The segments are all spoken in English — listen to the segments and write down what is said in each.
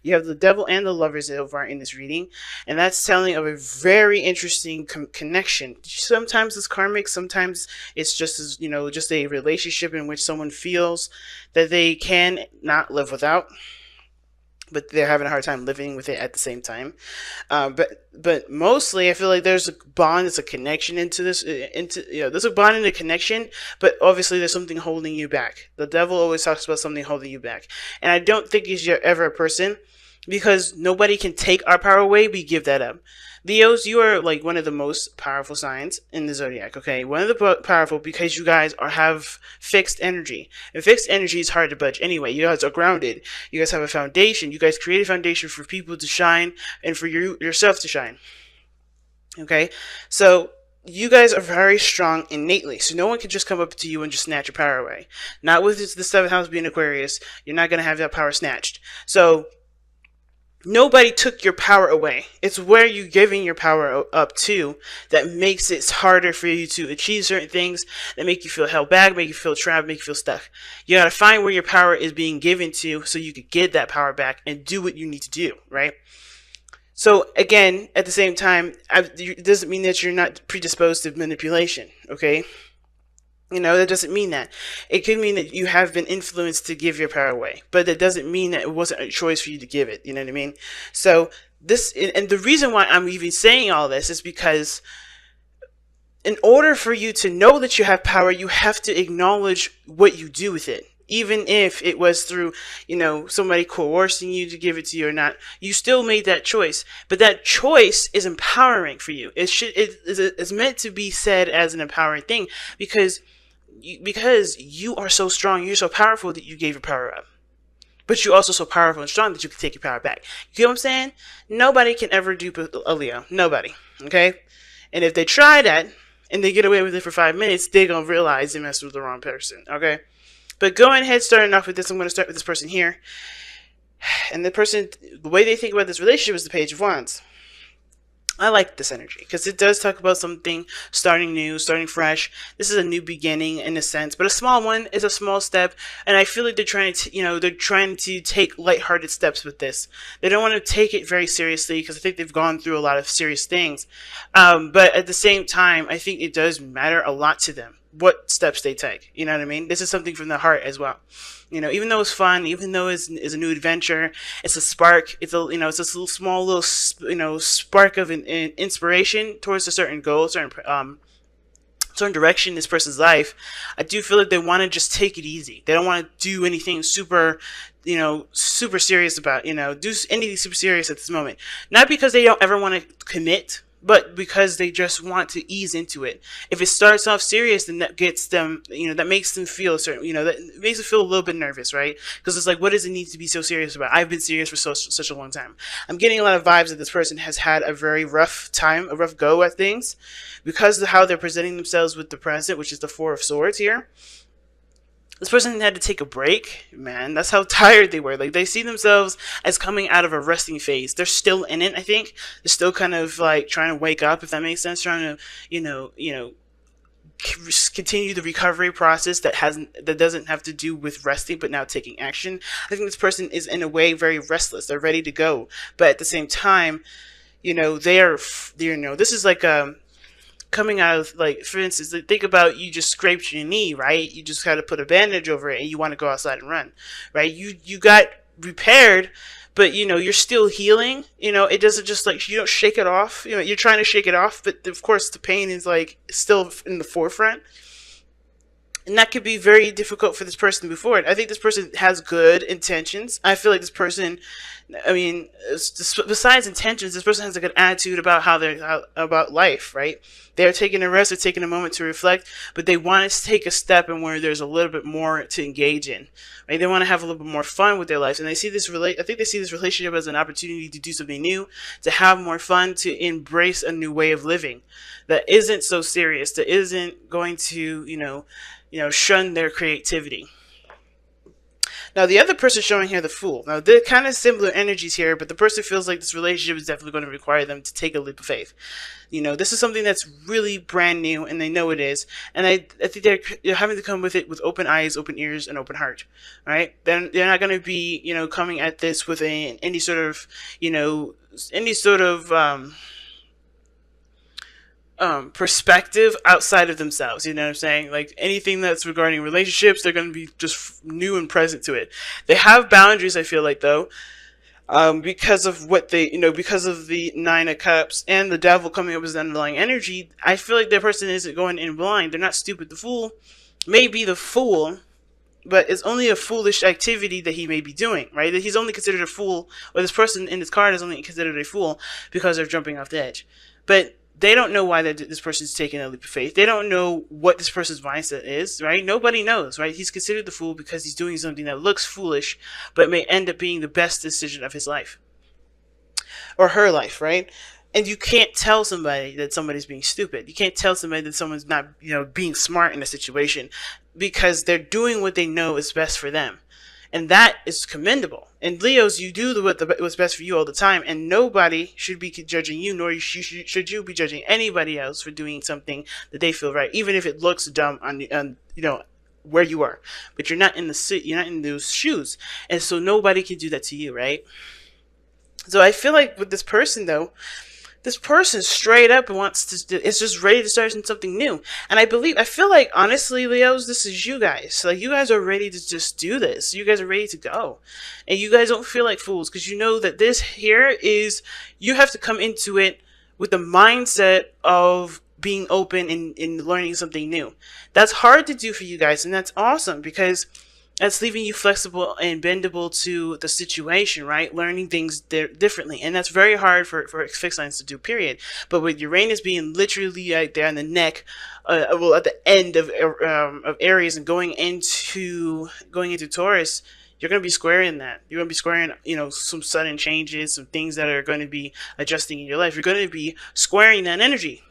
You have the devil and the lovers so far in this reading, and that's telling of a very interesting connection. Sometimes it's karmic, sometimes it's just as just a relationship in which someone feels that they can not live without, but they're having a hard time living with it at the same time. But mostly, I feel like there's a bond, there's a connection into this, into there's a bond and a connection. But obviously, there's something holding you back. The devil always talks about something holding you back, and I don't think he's ever a person, because nobody can take our power away. We give that up. Leos, you are like one of the most powerful signs in the zodiac. Okay, one of the powerful because you guys have fixed energy, and fixed energy is hard to budge. Anyway, you guys are grounded. You guys have a foundation. You guys create a foundation for people to shine and for yourself to shine. Okay, so you guys are very strong innately, so no one can just come up to you and just snatch your power away. Not with the seventh house being Aquarius, you're not gonna have that power snatched. So nobody took your power away. It's where you're giving your power up to that makes it harder for you to achieve certain things, that make you feel held back, make you feel trapped, make you feel stuck. You gotta find where your power is being given to so you could get that power back and do what you need to do, right? So again, at the same time, it doesn't mean that you're not predisposed to manipulation, okay? That doesn't mean that. It could mean that you have been influenced to give your power away, but that doesn't mean that it wasn't a choice for you to give it. You know what I mean? So this, and the reason why I'm even saying all this is because in order for you to know that you have power, you have to acknowledge what you do with it. Even if it was through, somebody coercing you to give it to you or not, you still made that choice. But that choice is empowering for you. It's meant to be said as an empowering thing because you are so strong, you're so powerful that you gave your power up. But you're also so powerful and strong that you can take your power back. You get what I'm saying? Nobody can ever dupe a Leo. Nobody. Okay? And if they try that and they get away with it for 5 minutes, they're going to realize they messed with the wrong person. Okay? But going ahead, starting off with this, I'm going to start with this person here. And the way they think about this relationship is the Page of Wands. I like this energy because it does talk about something starting new, starting fresh. This is a new beginning in a sense, but a small one is a small step. And I feel like they're trying to take lighthearted steps with this. They don't want to take it very seriously because I think they've gone through a lot of serious things. But at the same time, I think it does matter a lot to them what steps they take. You know what I mean? This is something from the heart as well. Even though it's fun, even though it's a new adventure, it's a spark. It's it's a small little, spark of an inspiration towards a certain goal, certain direction in this person's life. I do feel like they want to just take it easy. They don't want to do anything super, super serious do anything super serious at this moment. Not because they don't ever want to commit, but because they just want to ease into it. If it starts off serious, then that gets them, that makes them feel certain, that makes them feel a little bit nervous, right? Because it's like, what does it need to be so serious about? I've been serious for such a long time. I'm getting a lot of vibes that this person has had a very rough time, a rough go at things, because of how they're presenting themselves with the present, which is the Four of Swords here. This person had to take a break, man. That's how tired they were. Like, they see themselves as coming out of a resting phase. They're still in it, I think. They're still kind of like trying to wake up, if that makes sense. Trying to, continue the recovery process that doesn't have to do with resting, but now taking action. I think this person is in a way very restless. They're ready to go, but at the same time, this is like coming out of, like, for instance, think about, you just scraped your knee, right? You just got to put a bandage over it and you want to go outside and run, right? You got repaired, but you're still healing. It doesn't just, like, you don't shake it off. You're trying to shake it off, but of course the pain is, like, still in the forefront. And that could be very difficult for this person to move forward. I think this person has good intentions. I feel like this person, besides intentions, this person has a good attitude about about life, right? They're taking a rest, they're taking a moment to reflect, but they want to take a step in where there's a little bit more to engage in, right? They want to have a little bit more fun with their lives, and I think they see this relationship as an opportunity to do something new, to have more fun, to embrace a new way of living that isn't so serious, that isn't going to, shun their creativity. Now, the other person showing here, the Fool. Now, they're kind of similar energies here, but the person feels like this relationship is definitely going to require them to take a leap of faith. You know, this is something that's really brand new, and they know it is. And I think they're having to come with it with open eyes, open ears, and open heart. Right? Then they're not going to be, coming at this with any sort of, any sort of perspective outside of themselves. You know what I'm saying? Like anything that's regarding relationships, they're going to be just new and present to it. They have boundaries, I feel like, though, because of what they, because of the Nine of Cups and the Devil coming up as the underlying energy. I feel like that person isn't going in blind. They're not stupid. The Fool may be the fool, but it's only a foolish activity that he may be doing, right? That he's only considered a fool, or this person in this card is only considered a fool because they're jumping off the edge. But they don't know why this person's taking a leap of faith. They don't know what this person's mindset is, right? Nobody knows, right? He's considered the fool because he's doing something that looks foolish, but may end up being the best decision of his life. Or her life, right? And you can't tell somebody that somebody's being stupid. You can't tell somebody that someone's not, being smart in a situation, because they're doing what they know is best for them. And that is commendable. And Leos, you do what's best for you all the time, and nobody should be judging you, nor should you be judging anybody else for doing something that they feel right, even if it looks dumb on where you are. But you're not in those shoes, and so nobody can do that to you, right? So I feel like with this person, though, this person straight up wants to, is just ready to start something new. And I feel like, honestly, Leos, this is you guys. Like, you guys are ready to just do this. You guys are ready to go. And you guys don't feel like fools, because you know that this here is, you have to come into it with the mindset of being open and learning something new. That's hard to do for you guys, and that's awesome, because that's leaving you flexible and bendable to the situation, right? Learning things differently. And that's very hard for fixed signs to do, period. But with Uranus being literally right there on the neck, at the end of Aries, and going into Taurus, you're going to be squaring that. You're going to be squaring, some sudden changes, some things that are going to be adjusting in your life. You're going to be squaring that energy.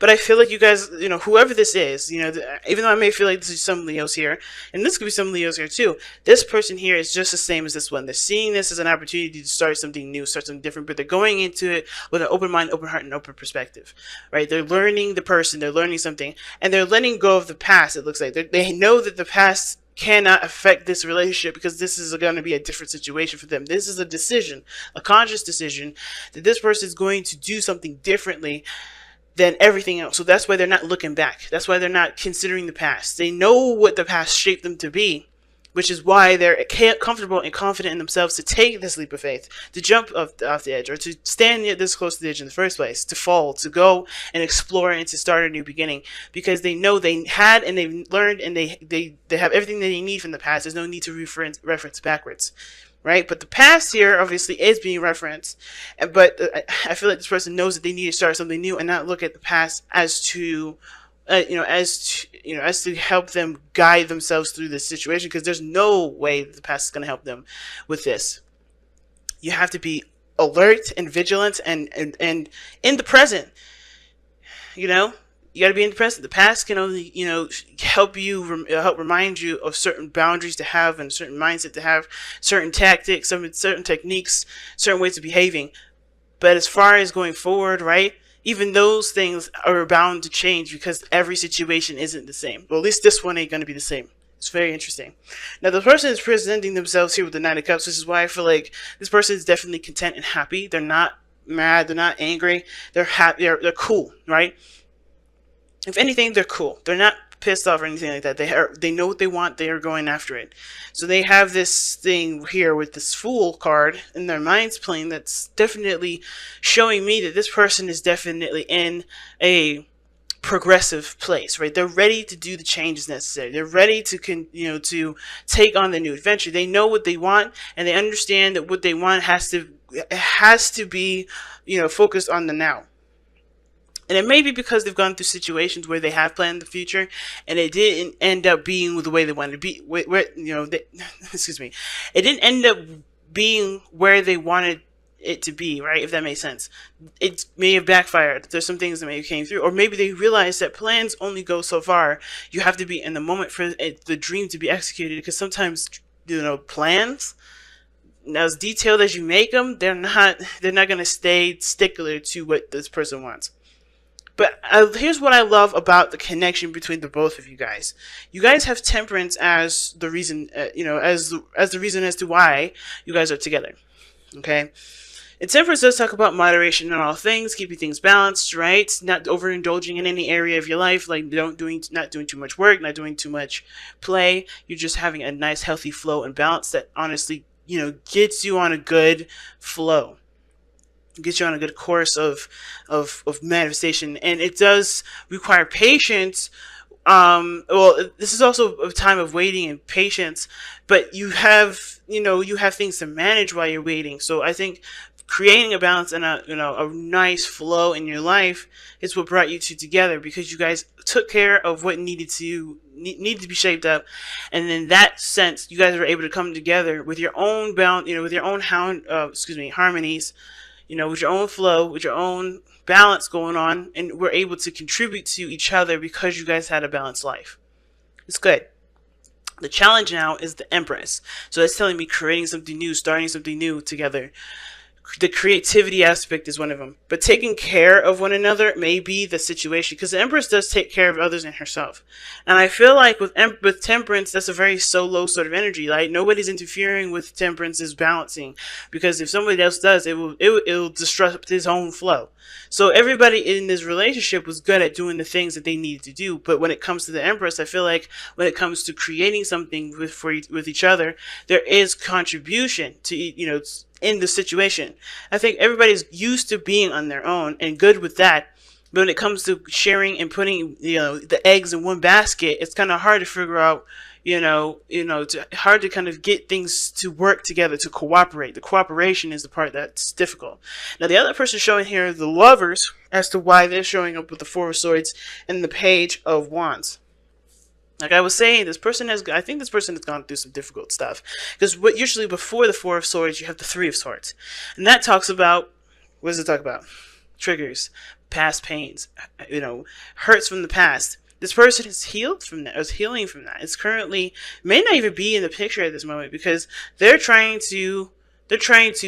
But I feel like you guys, whoever this is, even though I may feel like this is some Leos here, and this could be some Leos here too, this person here is just the same as this one. They're seeing this as an opportunity to start something new, start something different, but they're going into it with an open mind, open heart, and open perspective, right? They're learning the person, they're learning something, and they're letting go of the past, it looks like. They know that the past cannot affect this relationship, because this is going to be a different situation for them. This is a decision, a conscious decision, that this person is going to do something differently than everything else. So that's why they're not looking back. That's why they're not considering the past. They know what the past shaped them to be, which is why they're comfortable and confident in themselves to take this leap of faith, to jump off the edge, or to stand this close to the edge in the first place, to fall, to go and explore, and to start a new beginning, because they know they had, and they've learned, and they have everything that they need from the past. There's no need to reference backwards. Right? But the past here obviously is being referenced, but I feel like this person knows that they need to start something new, and not look at the past as to help them guide themselves through this situation, because there's no way that the past is going to help them with this. You have to be alert and vigilant and in the present. You got to be in the present. The past can only, help remind you of certain boundaries to have, and a certain mindset to have, certain tactics, certain techniques, certain ways of behaving. But as far as going forward, right, even those things are bound to change, because every situation isn't the same. Well, at least this one ain't going to be the same. It's very interesting. Now, the person is presenting themselves here with the Nine of Cups. This is why I feel like this person is definitely content and happy. They're not mad. They're not angry. They're happy. They're cool, right? If anything, they're cool. They're not pissed off or anything like that. They know what they want. They are going after it. So they have this thing here with this Fool card in their minds plane that's definitely showing me that this person is definitely in a progressive place, right? They're ready to do the changes necessary. They're ready to to take on the new adventure. They know what they want, and they understand that what they want has to be focused on the now. And it may be because they've gone through situations where they have planned the future, and it didn't end up being the way they wanted to be. Excuse me. It didn't end up being where they wanted it to be, right? If that makes sense. It may have backfired. There's some things that may have came through, or maybe they realized that plans only go so far. You have to be in the moment for the dream to be executed, because sometimes, plans, as detailed as you make them, they're not going to stay stickler to what this person wants. But here's what I love about the connection between the both of you guys. You guys have temperance as the reason, as the reason as to why you guys are together. Okay, and temperance does talk about moderation in all things, keeping things balanced, right? Not overindulging in any area of your life, like not doing too much work, not doing too much play. You're just having a nice, healthy flow and balance that honestly, gets you on a good flow, get you on a good course of manifestation. And it does require patience. Well, this is also a time of waiting and patience, but you have things to manage while you're waiting. So I think creating a balance and a nice flow in your life is what brought you two together, because you guys took care of what needed to be shaped up, and in that sense, you guys were able to come together with your own balance, with your own harmonies, with your own flow, with your own balance going on, and we're able to contribute to each other because you guys had a balanced life. It's good. The challenge now is the Empress. So that's telling me creating something new, starting something new together. The creativity aspect is one of them. But taking care of one another may be the situation, because the Empress does take care of others and herself. And I feel like with Temperance, that's a very solo sort of energy. Like, nobody's interfering with Temperance's balancing, because if somebody else does, it will disrupt his own flow. So everybody in this relationship was good at doing the things that they needed to do. But when it comes to the Empress, I feel like when it comes to creating something with each other, there is contribution to, in the situation. I think everybody's used to being on their own and good with that. But when it comes to sharing and putting, the eggs in one basket, it's kind of hard to figure out, hard to kind of get things to work together, to cooperate. The cooperation is the part that's difficult. Now, the other person showing here, the Lovers, as to why they're showing up with the Four of Swords and the Page of Wands. Like I was saying, I think this person has gone through some difficult stuff. Because usually before the Four of Swords, you have the Three of Swords. And that talks about, what does it talk about? Triggers, past pains, hurts from the past. This person is healed from that, is healing from that. It's currently, may not even be in the picture at this moment, because they're trying to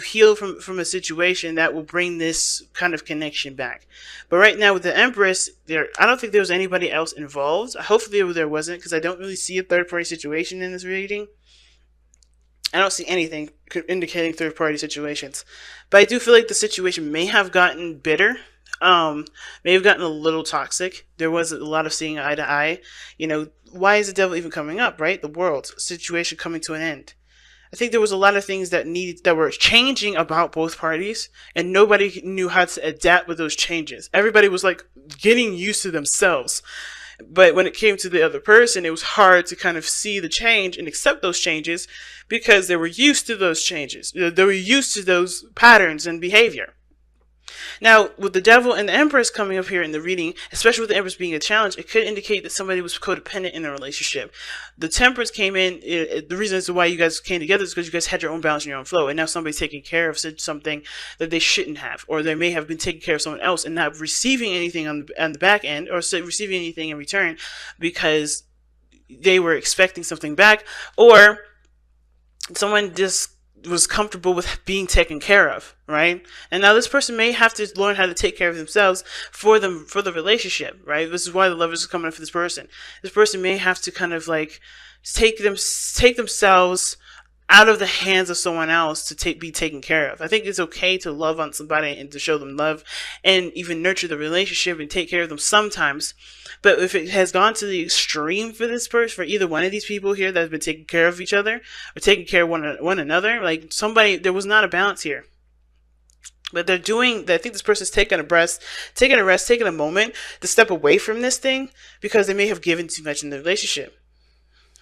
heal from a situation that will bring this kind of connection back. But right now with the Empress, I don't think there was anybody else involved. Hopefully there wasn't, because I don't really see a third-party situation in this reading. I don't see anything indicating third-party situations. But I do feel like the situation may have gotten bitter. May have gotten a little toxic. There was a lot of seeing eye to eye. Why is the Devil even coming up, right? The world situation coming to an end. I think there was a lot of things that were changing about both parties, and nobody knew how to adapt with those changes. Everybody was like getting used to themselves. But when it came to the other person, it was hard to kind of see the change and accept those changes, because they were used to those changes. They were used to those patterns and behavior. Now, with the Devil and the Empress coming up here in the reading, especially with the Empress being a challenge, it could indicate that somebody was codependent in a relationship. The Temperance came in, the reason as to why you guys came together is because you guys had your own balance and your own flow, and now somebody's taking care of something that they shouldn't have, or they may have been taking care of someone else and not receiving anything on the back end, or receiving anything in return because they were expecting something back, or someone just was comfortable with being taken care of, right? And now this person may have to learn how to take care of themselves for the relationship, right? This is why the Lovers is coming up for this person. This person may have to kind of like take themselves out of the hands of someone else to be taken care of. I think it's okay to love on somebody and to show them love and even nurture the relationship and take care of them sometimes. But if it has gone to the extreme for this person, for either one of these people here that have been taking care of each other or taking care of one another, like there was not a balance here. But I think this person's taking a rest, taking a moment to step away from this thing because they may have given too much in the relationship.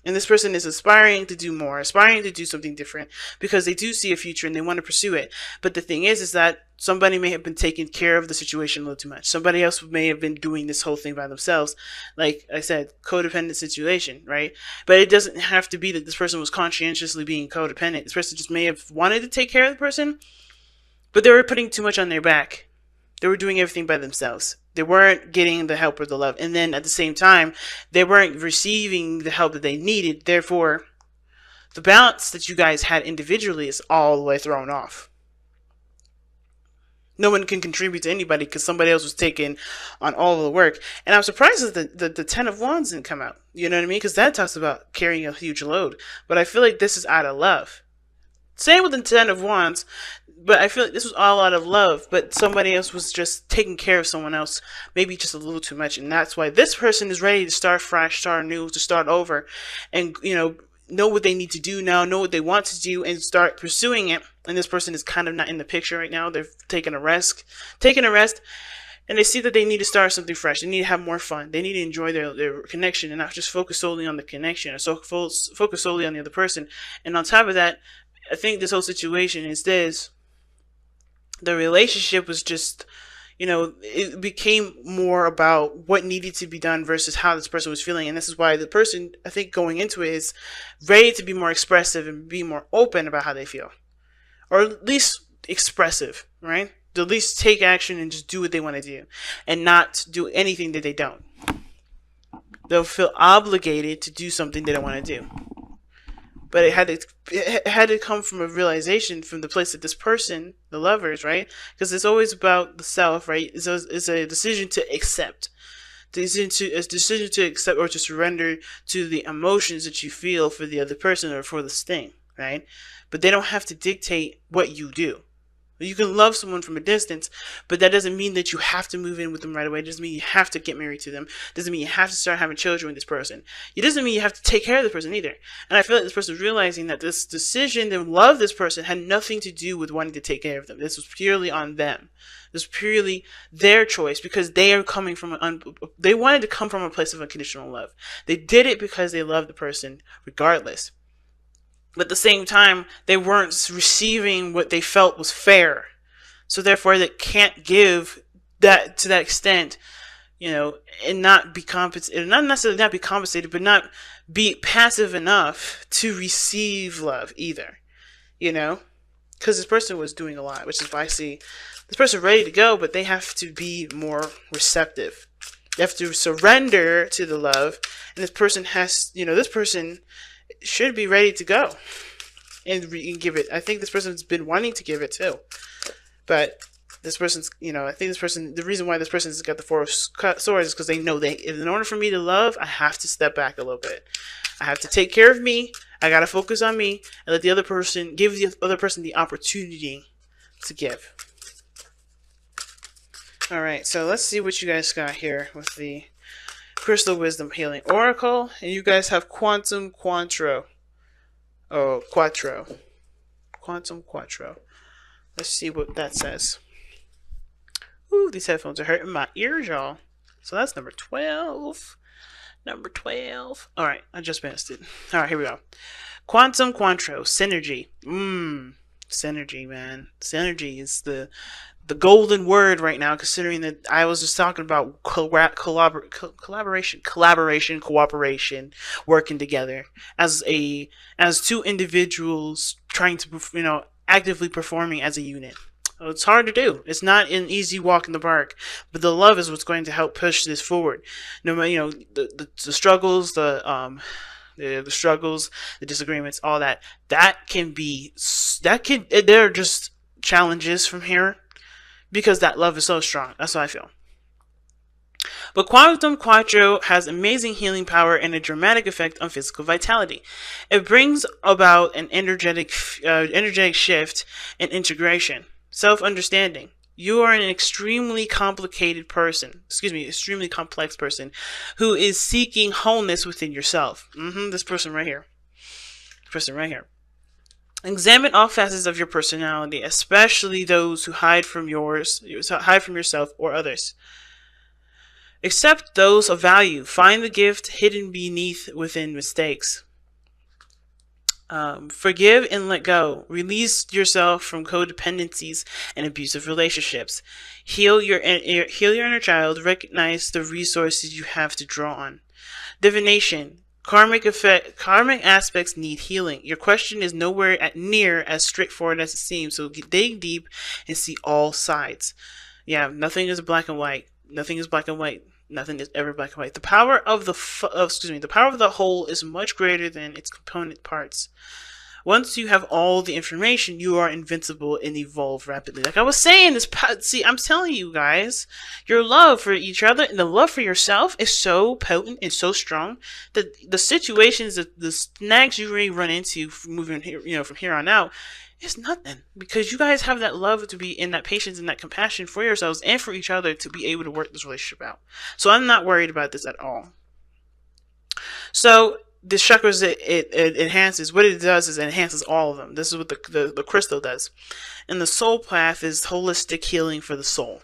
And this person is aspiring to do more, aspiring to do something different because they do see a future and they want to pursue it. But the thing is that somebody may have been taking care of the situation a little too much. Somebody else may have been doing this whole thing by themselves. Like I said, codependent situation, right? But it doesn't have to be that this person was conscientiously being codependent. This person just may have wanted to take care of the person, but they were putting too much on their back. They were doing everything by themselves. They weren't getting the help or the love. And then at the same time, they weren't receiving the help that they needed. Therefore, the balance that you guys had individually is all the way thrown off. No one can contribute to anybody because somebody else was taking on all of the work. And I'm surprised that the Ten of Wands didn't come out. You know what I mean? Because that talks about carrying a huge load. But I feel like this is out of love. Same with the Ten of Wands. But I feel like this was all out of love. But somebody else was just taking care of someone else. Maybe just a little too much. And that's why this person is ready to start fresh, start new, to start over. And, know what they need to do now, know what they want to do, and start pursuing it. And this person is kind of not in the picture right now. They're taking a rest, and they see that they need to start something fresh. They need to have more fun. They need to enjoy their connection and not just focus solely on the connection, or so focus solely on the other person. And on top of that, I think this whole situation is this. The relationship was just, it became more about what needed to be done versus how this person was feeling. And this is why the person, I think, going into it is ready to be more expressive and be more open about how they feel. Or at least expressive, right? To at least take action and just do what they want to do. And not do anything that they don't. They'll feel obligated to do something they don't want to do. But it had to come from a realization from the place that this person, the lovers, right? Because it's always about the self, right? It's a decision to accept. A decision to accept or to surrender to the emotions that you feel for the other person or for this thing, right? But they don't have to dictate what you do. You can love someone from a distance, but that doesn't mean that you have to move in with them right away. It doesn't mean you have to get married to them. It doesn't mean you have to start having children with this person. It doesn't mean you have to take care of the person either. And I feel like this person is realizing that this decision to love this person had nothing to do with wanting to take care of them. This was purely on them. This was purely their choice because they are coming from they wanted to come from a place of unconditional love. They did it because they loved the person regardless. But at the same time, they weren't receiving what they felt was fair. So therefore, they can't give that to that extent, and not be compensated. Not necessarily not be compensated, but not be passive enough to receive love either. Because this person was doing a lot, which is why I see this person ready to go, but they have to be more receptive. They have to surrender to the love, and this person this person should be ready to go and give it. I think this person's been wanting to give it too, but this person's, I think this person, the reason why this person's got the Four of Swords is because they know in order for me to love, I have to step back a little bit. I have to take care of me. I got to focus on me and let the other person, give the other person the opportunity to give. All right, so let's see what you guys got here with the Crystal Wisdom Healing Oracle, and you guys have Quantum Quattro. Quantum Quattro. Let's see what that says. Ooh, these headphones are hurting my ears, y'all. So that's number 12. Number 12. All right, I just missed it. All right, here we go. Quantum Quattro. Synergy. Synergy, man. Synergy is the golden word right now, considering that I was just talking about collaboration, cooperation, working together as two individuals trying to, actively performing as a unit. So it's hard to do. It's not an easy walk in the park, but the love is what's going to help push this forward. No matter, the struggles, the struggles, the disagreements, all that they're just challenges from here. Because that love is so strong. That's what I feel. But Quantum Quattro has amazing healing power and a dramatic effect on physical vitality. It brings about an energetic shift and integration. Self-understanding. You are an extremely complex person who is seeking wholeness within yourself. This person right here. Examine all facets of your personality, especially those who hide from yourself or others. Accept those of value. Find the gift hidden within mistakes. Forgive and let go. Release yourself from codependencies and abusive relationships. Heal your inner child. Recognize the resources you have to draw on. Divination. Karmic aspects need healing. Your question is nowhere near as straightforward as it seems, so dig deep and see all sides. Yeah, nothing is black and white. Nothing is black and white. Nothing is ever black and white. The power of the power of the whole is much greater than its component parts. Once you have all the information, you are invincible and evolve rapidly. Like I was saying, see, I'm telling you guys, your love for each other and the love for yourself is so potent and so strong that the situations, the snags you may run into moving here, from here on out, it's nothing, because you guys have that love to be in, that patience and that compassion for yourselves and for each other to be able to work this relationship out. So I'm not worried about this at all. So the chakras, it enhances. What it does is it enhances all of them. This is what the crystal does. And the soul path is holistic healing for the soul.